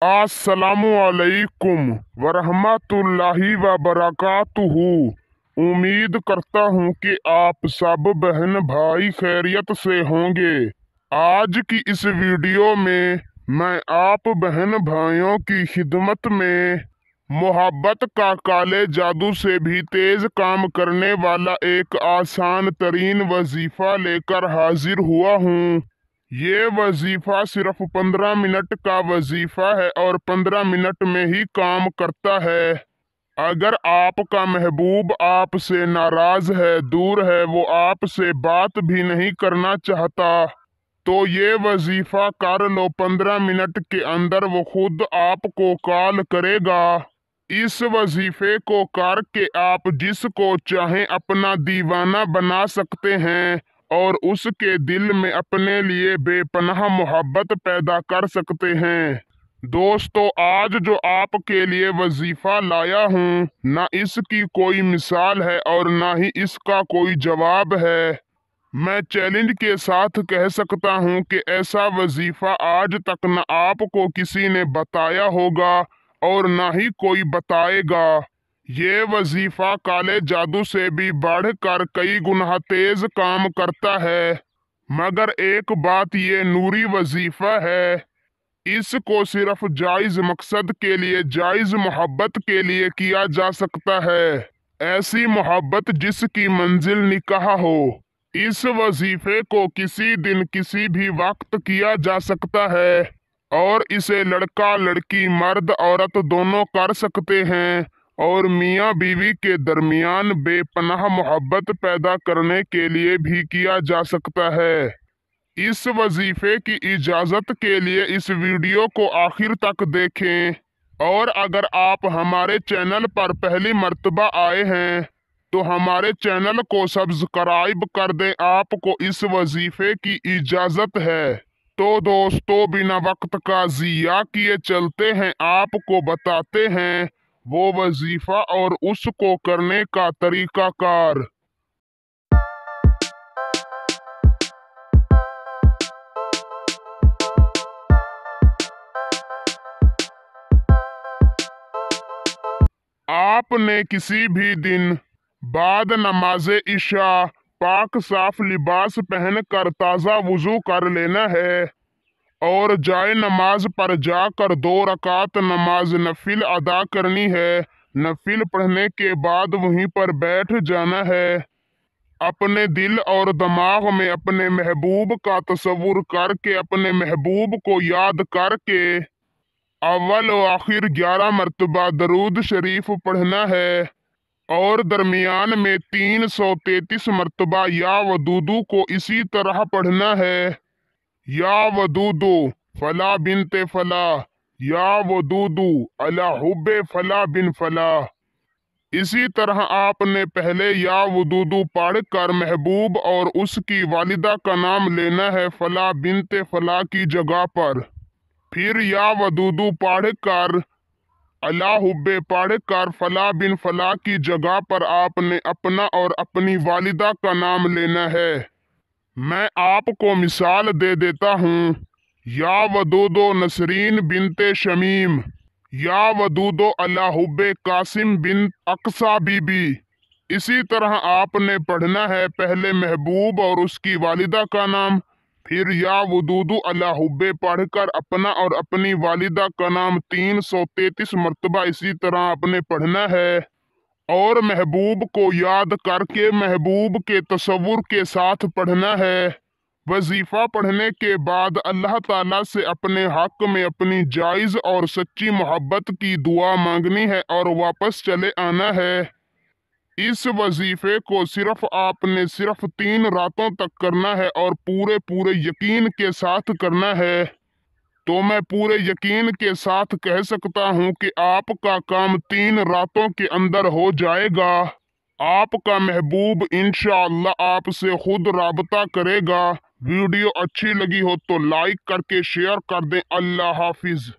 अस्सलामुअलैकुम वरहमतुल्लाहि वबरकातुहू। उम्मीद करता हूँ कि आप सब बहन भाई खैरियत से होंगे। आज की इस वीडियो में मैं आप बहन भाइयों की खिदमत में मोहब्बत का काले जादू से भी तेज काम करने वाला एक आसान तरीन वजीफा लेकर हाजिर हुआ हूँ। ये वजीफा सिर्फ 15 मिनट का वजीफा है और 15 मिनट में ही काम करता है। अगर आपका महबूब आपसे नाराज है, दूर है, वो आपसे बात भी नहीं करना चाहता, तो ये वजीफा कर लो। 15 मिनट के अंदर वो खुद आपको कॉल करेगा। इस वजीफे को करके आप जिसको चाहें अपना दीवाना बना सकते हैं और उसके दिल में अपने लिए बेपनाह मोहब्बत पैदा कर सकते हैं। दोस्तों, आज जो आपके लिए वजीफा लाया हूँ, ना इसकी कोई मिसाल है और ना ही इसका कोई जवाब है। मैं चैलेंज के साथ कह सकता हूँ कि ऐसा वजीफा आज तक न आपको किसी ने बताया होगा और ना ही कोई बताएगा। ये वजीफा काले जादू से भी बढ़कर कई गुना तेज काम करता है। मगर एक बात, ये नूरी वजीफा है। इसको सिर्फ जायज मकसद के लिए, जायज मोहब्बत के लिए किया जा सकता है। ऐसी मोहब्बत जिसकी मंजिल निकाह हो। इस वजीफे को किसी दिन किसी भी वक्त किया जा सकता है और इसे लड़का लड़की, मर्द औरत दोनों कर सकते हैं और मियाँ बीवी के दरमियान बेपनाह मोहब्बत पैदा करने के लिए भी किया जा सकता है। इस वजीफे की इजाज़त के लिए इस वीडियो को आखिर तक देखें। और अगर आप हमारे चैनल पर पहली मर्तबा आए हैं तो हमारे चैनल को सब्सक्राइब कर दें। आपको इस वजीफे की इजाज़त है। तो दोस्तों, बिना वक्त का ज़िया किए चलते हैं, आपको बताते हैं वो वजीफा और उसको करने का तरीकाकार। आपने किसी भी दिन बाद नमाज़े इशा पाक साफ लिबास पहनकर ताज़ा वुजू कर लेना है और जाए नमाज पर जाकर 2 रकात नमाज नफिल अदा करनी है। नफिल पढ़ने के बाद वहीं पर बैठ जाना है। अपने दिल और दिमाग में अपने महबूब का तस्वुर करके, अपने महबूब को याद करके अव्वल व आखिर 11 मरतबा दरूद शरीफ पढ़ना है और दरमियान में 333 मरतबा या वदूदू को इसी तरह पढ़ना है। या वदूदू फला बिनते फला, या वदूदू अला हुब्बे फला बिन फला। इसी तरह आपने पहले या वदूदू पढ़कर महबूब और उसकी वालिदा का नाम लेना है फला बिनते फला की जगह पर। फिर या वदूदू पढ़कर अला हुब्बे पढ़कर फला बिन फला की जगह पर आपने अपना और अपनी वालिदा का नाम लेना है। मैं आपको मिसाल दे देता हूँ। या वदूदो नसरीन बिनते शमीम, या वदूदो अला हुब्बे कासिम बिन अक्सा बीबी। इसी तरह आपने पढ़ना है पहले महबूब और उसकी वालिदा का नाम, फिर या वदूदू अला हुब्बे पढ़कर अपना और अपनी वालिदा का नाम 333 मरतबा इसी तरह आपने पढ़ना है और महबूब को याद करके महबूब के तस्वुर के साथ पढ़ना है। वजीफा पढ़ने के बाद अल्लाह ताला से अपने हक में अपनी जायज और सच्ची मोहब्बत की दुआ मांगनी है और वापस चले आना है। इस वजीफे को आपने सिर्फ 3 रातों तक करना है और पूरे पूरे यकीन के साथ करना है। तो मैं पूरे यकीन के साथ कह सकता हूँ कि आपका काम 3 रातों के अंदर हो जाएगा। आपका महबूब इंशाअल्लाह आपसे खुद राबता करेगा। वीडियो अच्छी लगी हो तो लाइक करके शेयर कर दें। अल्लाह हाफिज।